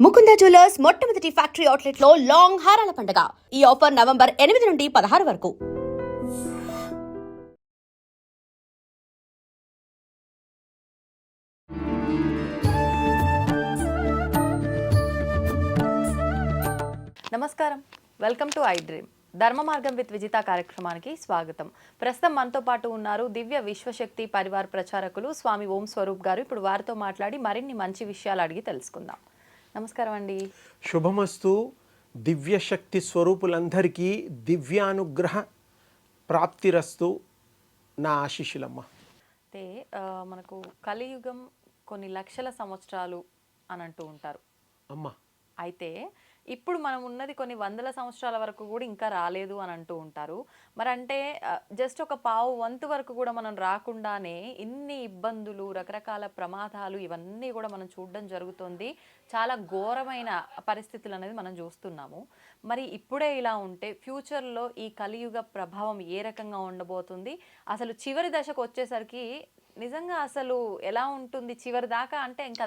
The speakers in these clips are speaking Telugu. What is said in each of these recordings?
ముకుంద జ్యువెలర్స్ మొట్టమొదటి ఫ్యాక్టరీ అవుట్లెట్ లో లాంగ్ హారాల పండుగ. ఈ ఆఫర్ నవంబర్ 8 నుండి 16 వరకు. నమస్కారం, వెల్కమ్ టు ఐ డ్రీమ్. ధర్మ మార్గం విత్ విజిత కార్యక్రమానికి స్వాగతం. ప్రస్తుతం మనతో పాటు ఉన్నారు దివ్య విశ్వశక్తి పరివార్ ప్రచారకులు స్వామి ఓం స్వరూప్ గారు. ఇప్పుడు వారితో మాట్లాడి మరిన్ని మంచి విషయాలు అడిగి తెలుసుకుందాం. నమస్కారం అండి. శుభమస్తు. దివ్యశక్తి స్వరూపులందరికీ దివ్యానుగ్రహ ప్రాప్తిరస్తు. నా ఆశీస్సులమ్మ. అయితే మనకు కలియుగం కొన్ని లక్షల సంవత్సరాలు అని అంటూ ఉంటారు అమ్మ. అయితే ఇప్పుడు మనం ఉన్నది కొన్ని వందల సంవత్సరాల వరకు కూడా ఇంకా రాలేదు అని అంటూ ఉంటారు. మరి అంటే జస్ట్ ఒక పావు వంతు వరకు కూడా మనం రాకుండానే ఇన్ని ఇబ్బందులు, రకరకాల ప్రమాదాలు ఇవన్నీ కూడా మనం చూడడం జరుగుతుంది. చాలా ఘోరమైన పరిస్థితులు అనేది మనం చూస్తున్నాము. మరి ఇప్పుడే ఇలా ఉంటే ఫ్యూచర్లో ఈ కలియుగ ప్రభావం ఏ రకంగా ఉండబోతుంది? అసలు చివరి దశకు వచ్చేసరికి నిజంగా అసలు ఎలా ఉంటుంది చివరి దాకా అంటే ఇంకా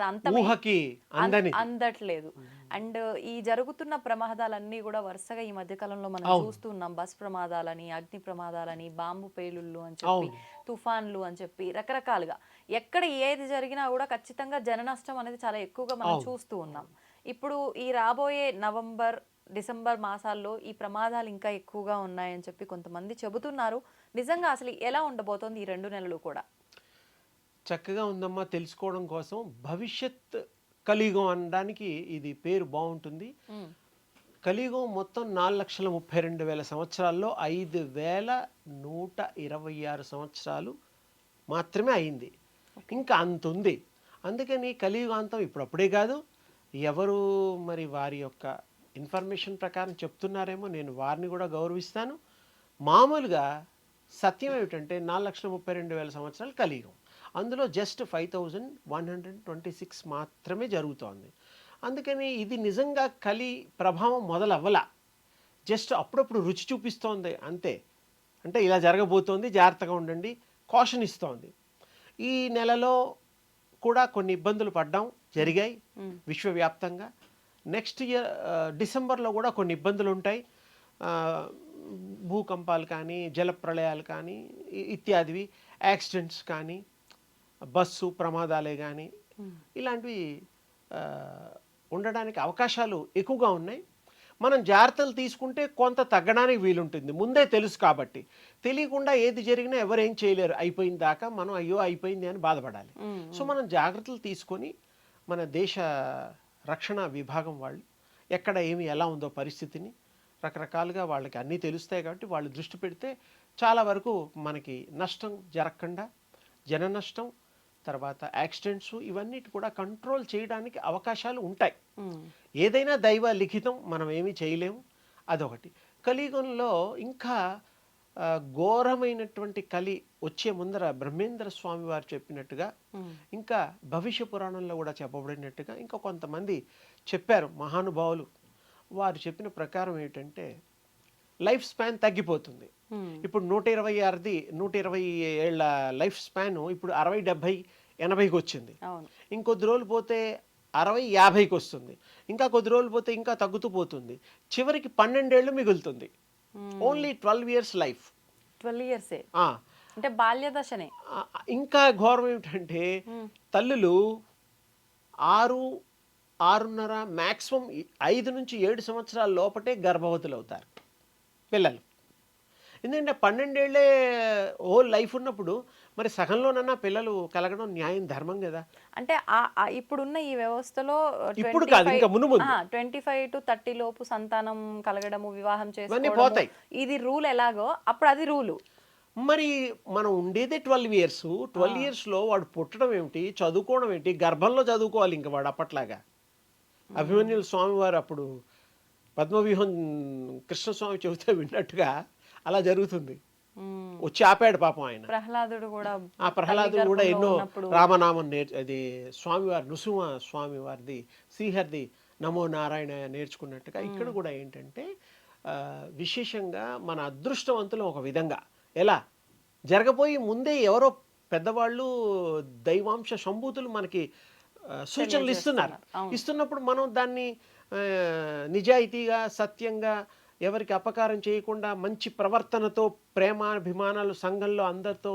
అందట్లేదు. అండ్ ఈ జరుగుతున్న ప్రమాదాలన్నీ కూడా వరుసగా ఈ మధ్య కాలంలో మనం చూస్తున్నాం. బస్ ప్రమాదాలని, అగ్ని ప్రమాదాలని, బాంబు పేలుళ్ళు అని చెప్పి, తుఫాన్లు అని చెప్పి రకరకాలుగా ఎక్కడ ఏది జరిగినా కూడా ఖచ్చితంగా జన నష్టం అనేది చాలా ఎక్కువగా మనం చూస్తూ ఉన్నాం. ఇప్పుడు ఈ రాబోయే నవంబర్, డిసెంబర్ మాసాల్లో ఈ ప్రమాదాలు ఇంకా ఎక్కువగా ఉన్నాయని చెప్పి కొంతమంది చెబుతున్నారు. నిజంగా అసలు ఎలా ఉండబోతోంది ఈ 2 నెలలు కూడా? చక్కగా ఉందమ్మా. తెలుసుకోవడం కోసం భవిష్యత్ కలియుగం అనడానికి ఇది పేరు బాగుంటుంది. కలియుగం మొత్తం 4,32,000 సంవత్సరాల్లో 5,126 సంవత్సరాలు మాత్రమే అయింది. ఇంకా అంత ఉంది. అందుకని కలియుగాంతం ఇప్పుడప్పుడే కాదు. ఎవరు మరి వారి యొక్క ఇన్ఫర్మేషన్ ప్రకారం చెప్తున్నారేమో, నేను వారిని కూడా గౌరవిస్తాను. మామూలుగా సత్యం ఏమిటంటే 4,32,000 సంవత్సరాలు కలియుగం. అందులో జస్ట్ 5,126 మాత్రమే జరుగుతోంది. అందుకని ఇది నిజంగా కలి ప్రభావం మొదలవ్వలా, జస్ట్ అప్పుడప్పుడు రుచి చూపిస్తోంది అంతే. అంటే ఇలా జరగబోతోంది, జాగ్రత్తగా ఉండండి, కాషన్ ఇస్తోంది. ఈ నెలలో కూడా కొన్ని ఇబ్బందులు పడ్డాం, జరిగాయి విశ్వవ్యాప్తంగా. నెక్స్ట్ ఇయర్ డిసెంబర్లో కూడా కొన్ని ఇబ్బందులు ఉంటాయి. భూకంపాలు కానీ, జలప్రళయాలు కానీ, ఇత్యాదివి, యాక్సిడెంట్స్ కానీ, బస్సు ప్రమాదాలే కానీ, ఇలాంటివి ఉండడానికి అవకాశాలు ఎక్కువగా ఉన్నాయి. మనం జాగ్రత్తలు తీసుకుంటే కొంత తగ్గడానికి వీలుంటుంది. ముందే తెలుసు కాబట్టి. తెలియకుండా ఏది జరిగినా ఎవరేం చేయలేరు. అయిపోయిన దాకా మనం అయ్యో అయిపోయింది అని బాధపడాలి. సో మనం జాగ్రత్తలు తీసుకొని మన దేశ రక్షణ విభాగం వాళ్ళు ఎక్కడ ఏమి ఎలా ఉందో పరిస్థితిని రకరకాలుగా వాళ్ళకి అన్నీ తెలుస్తాయి కాబట్టి వాళ్ళు దృష్టి పెడితే చాలా వరకు మనకి నష్టం జరగకుండా, జన నష్టం, తర్వాత యాక్సిడెంట్స్ ఇవన్నిటి కూడా కంట్రోల్ చేయడానికి అవకాశాలు ఉంటాయి. ఏదైనా దైవ లిఖితం, మనం ఏమీ చేయలేము. అదొకటి. కలియుగంలో ఇంకా ఘోరమైనటువంటి కలి వచ్చే ముందర బ్రహ్మేంద్ర స్వామి వారు చెప్పినట్టుగా, ఇంకా భవిష్య పురాణంలో కూడా చెప్పబడినట్టుగా ఇంకా కొంతమంది చెప్పారు మహానుభావులు. వారు చెప్పిన ప్రకారం ఏంటంటే లైఫ్ స్పాన్ తగ్గిపోతుంది. ఇప్పుడు 120 ఏళ్ల లైఫ్ స్పాన్ ఇప్పుడు 60, 70, 80కి వచ్చింది. ఇంకొద్ది రోజులు పోతే 60, 50కి వస్తుంది. ఇంకా కొద్ది రోజులు పోతే ఇంకా తగ్గుతూ పోతుంది. చివరికి 12 ఏళ్ళు మిగులుతుంది. Only 12 years life. 12 years అంటే బాల్య దశనే. ఇంకా ఘోరం ఏమిటంటే తల్లులు 6, 6.5, మ్యాక్సిమం 5 నుంచి 7 సంవత్సరాల లోపటే గర్భవతులు అవుతారు పిల్లలు. ఎందుకంటే 12 ఏళ్లే హోల్ లైఫ్ ఉన్నప్పుడు మరి సగంలోనన్నా పిల్లలు కలగడం న్యాయం, ధర్మం కదా. అంటే ఇప్పుడున్న ఈ వ్యవస్థలో ఇప్పుడు కాదు, ఇంకా ముందు 25 to 30 లోపు సంతానం కలగడము, వివాహం చేసుకోవడం, ఇది రూల్ ఎలాగో అప్పుడు అది రూలు. మరి మనం ఉండేదే 12 years. 12 yearsలో వాడు పుట్టడం ఏమిటి, చదువుకోవడం ఏంటి, గర్భంలో చదువుకోవాలి. ఇంకా వాడు అప్పట్లాగా అభిమన్యుల స్వామి వారు అప్పుడు పద్మవ్యూహం కృష్ణస్వామి చెబితే విన్నట్టుగా అలా జరుగుతుంది. వచ్చి ఆపాడు పాపం ఆయన. ప్రహ్లాదుడు కూడా ఎన్నో రామనామం అది స్వామివారి నృసింహ స్వామి వారిది శ్రీహరిది నమో నారాయణ నేర్చుకున్నట్టుగా ఇక్కడ కూడా ఏంటంటే విశేషంగా మన అదృష్టవంతులు ఒక విధంగా ఎలా జరగబోయి ముందే ఎవరో పెద్దవాళ్ళు దైవాంశ సంభూతులు మనకి సూచనలు ఇస్తున్నప్పుడు మనం దాన్ని నిజాయితీగా సత్యంగా ఎవరికి అపకారం చేయకుండా మంచి ప్రవర్తనతో ప్రేమాభిమానాలు సంఘంలో అందరితో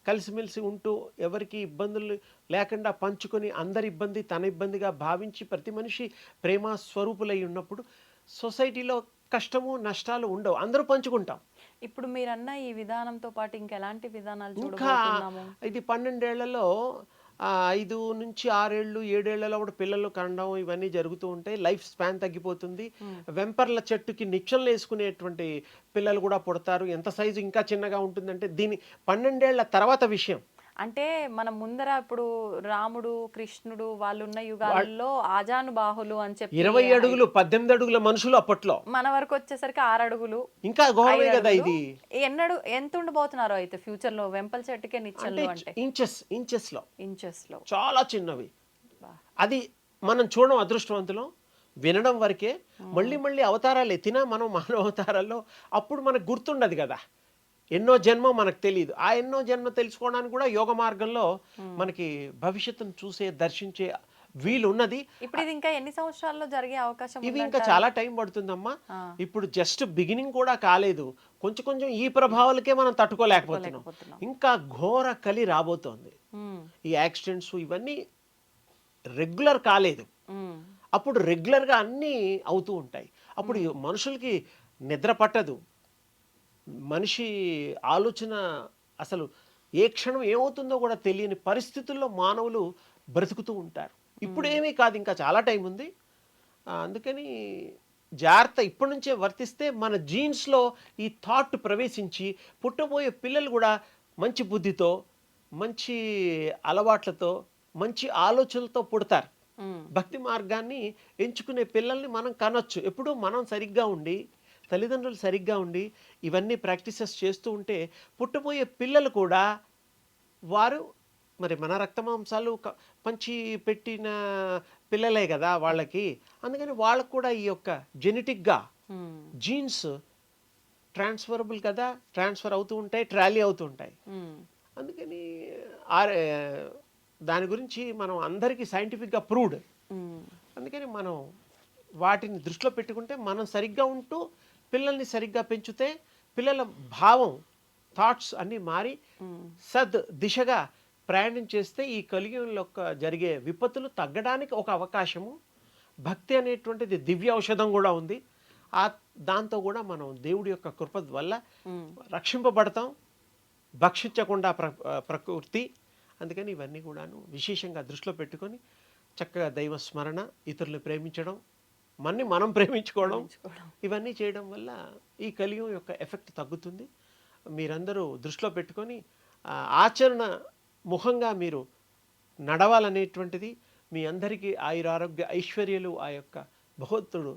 కలిసిమెలిసి ఉంటూ ఎవరికి ఇబ్బందులు లేకుండా పంచుకొని అందరి ఇబ్బంది తన ఇబ్బందిగా భావించి ప్రతి మనిషి ప్రేమ స్వరూపులై ఉన్నప్పుడు సొసైటీలో కష్టము నష్టాలు ఉండవు, అందరూ పంచుకుంటాం. ఇప్పుడు మీరన్న ఈ విధానంతో పాటు ఇంకెలాంటి విధానాలు ఇంకా చూడబోతున్నాము? ఇది 12 ఏళ్లలో 5 నుంచి 6 ఏళ్ళు 7 ఏళ్లలో కూడా పిల్లలు కనడం ఇవన్నీ జరుగుతూ ఉంటాయి. లైఫ్ స్పాన్ తగ్గిపోతుంది. వెంపర్ల చెట్టుకి నిచ్చెనలు వేసుకునేటువంటి పిల్లలు కూడా పుడతారు. ఎంత సైజు ఇంకా చిన్నగా ఉంటుందంటే దీని 12 ఏళ్ల తర్వాత విషయం. అంటే మన ముందర ఇప్పుడు రాముడు కృష్ణుడు వాళ్ళు ఉన్న యుగాల్లో ఆజానుబాహులు అని చెప్పి 20 అడుగులు 18 అడుగుల మనుషులు అప్పట్లో. మన వరకు వచ్చేసరికి 6 అడుగులు ఇంకా ఘోరమే కదా ఇది. ఎంత ఉండబోతున్నారో అయితే ఫ్యూచర్ లో వెంపల చెట్టుకే నిచ్చెనలు అంటే ఇంచెస్ లో చాలా చిన్నవి. అది మనం చూడడం అదృష్టవంతులం, వినడం వరకే. మళ్ళీ అవతారాలు ఎత్తినా మనం మానవ అవతారాల్లో అప్పుడు మనకు గుర్తుండదు కదా, ఎన్నో జన్మ మనకు తెలియదు. ఆ ఎన్నో జన్మ తెలుసుకోవడానికి కూడా యోగ మార్గంలో మనకి భవిష్యత్తును చూసే దర్శించే వీలు ఉన్నది. ఇప్పుడు ఇది ఇంకా ఎన్ని సంవత్సరాల్లో జరిగే అవకాశం? ఇవి ఇంకా చాలా టైం పడుతుందమ్మా. ఇప్పుడు జస్ట్ బిగినింగ్ కూడా కాలేదు. కొంచెం ఈ ప్రభావాలకే మనం తట్టుకోలేకపోతున్నాం. ఇంకా ఘోర కలి రాబోతోంది. ఈ యాక్సిడెంట్స్ ఇవన్నీ రెగ్యులర్ కాలేదు. అప్పుడు రెగ్యులర్గా అన్నీ అవుతూ ఉంటాయి. అప్పుడు మనుషులకి నిద్ర పట్టదు, మనిషి ఆలోచన అసలు ఏ క్షణం ఏమవుతుందో కూడా తెలియని పరిస్థితుల్లో మానవులు బ్రతుకుతూ ఉంటారు. ఇప్పుడు ఏమీ కాదు, ఇంకా చాలా టైం ఉంది. అందుకని జాగ్రత్త ఇప్పటి నుంచే వర్తిస్తే మన జీన్స్లో ఈ థాట్ ప్రవేశించి పుట్టబోయే పిల్లలు కూడా మంచి బుద్ధితో మంచి అలవాట్లతో మంచి ఆలోచనలతో పుడతారు. భక్తి మార్గాన్ని ఎంచుకునే పిల్లల్ని మనం కనొచ్చు. ఎప్పుడు మనం సరిగ్గా ఉండి తల్లిదండ్రులు సరిగ్గా ఉండి ఇవన్నీ ప్రాక్టీసెస్ చేస్తూ ఉంటే పుట్టబోయే పిల్లలు కూడా వారు మరి మన రక్తమాంసాలు పంచి పెట్టిన పిల్లలే కదా వాళ్ళకి. అందుకని వాళ్ళకు కూడా ఈ యొక్క జెనెటిక్గా జీన్స్ ట్రాన్స్ఫరబుల్ కదా, ట్రాన్స్ఫర్ అవుతూ ఉంటాయి, ట్రాలీ అవుతూ ఉంటాయి. అందుకని దాని గురించి మనం అందరికీ సైంటిఫిక్గా ప్రూవ్డ్. అందుకని మనం వాటిని దృష్టిలో పెట్టుకుంటే మనం సరిగ్గా ఉంటూ పిల్లల్ని సరిగ్గా పెంచితే పిల్లల భావం థాట్స్ అన్నీ మారి సద్ దిశగా ప్రయాణం చేస్తే ఈ కలియుగంలో జరిగే విపత్తులు తగ్గడానికి ఒక అవకాశము. భక్తి అనేటువంటిది దివ్య ఔషధం కూడా ఉంది. దాంతో కూడా మనం దేవుడి యొక్క కృప వల్ల రక్షింపబడతాం, భక్షించకుండా ప్రకృతి. అందుకని ఇవన్నీ కూడాను విశేషంగా దృష్టిలో పెట్టుకొని చక్కగా దైవ స్మరణ, ఇతరులను ప్రేమించడం, మనం ప్రేమించుకోవడం, ఇవన్నీ చేయడం వల్ల ఈ కలియుగం యొక్క ఎఫెక్ట్ తగ్గుతుంది. మీరందరూ దృష్టిలో పెట్టుకొని ఆచరణ ముఖంగా మీరు నడవాలనేటువంటిది మీ అందరికీ ఆయురారోగ్య ఐశ్వర్యాలు ఆ యొక్క భగవంతుడు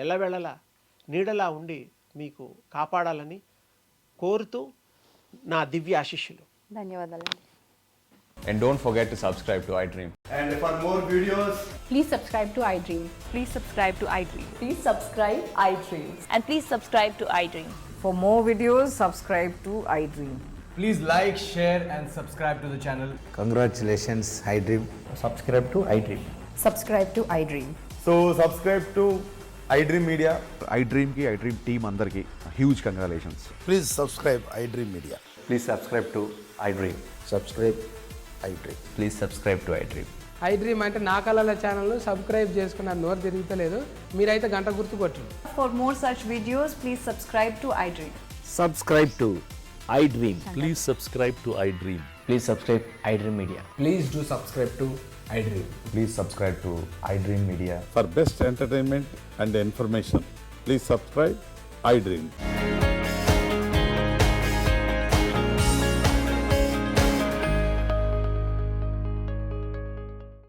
ఎల్లవేళలా నీడలా ఉండి మీకు కాపాడాలని కోరుతూ నా దివ్య ఆశీస్సులు. ధన్యవాదాలు. And don't forget to subscribe to iDream. And for more videos, please subscribe to iDream. Please subscribe to iDream. Please subscribe iDream. And please subscribe to iDream. For more videos, subscribe to iDream. please like, share and subscribe to the channel. Congratulations, iDream. Subscribe to iDream. Subscribe to iDream. So subscribe to iDream Media. iDream ki iDream team andarki huge congratulations. Please subscribe iDream Media. Please subscribe to iDream. Subscribe iDream. Please subscribe to iDream. iDream అంటే నా కళల ఛానల్ సబ్స్క్రైబ్ చేసుకున్న నోరు తిరుగుతలేదు, మీరైతే గంట గుర్తు కొట్టండి. For more such videos, please subscribe to iDream. Subscribe to iDream. Please subscribe to iDream. Please subscribe iDream Media. Please do subscribe to iDream. Please subscribe to iDream Media. For best entertainment and information, please subscribe iDream.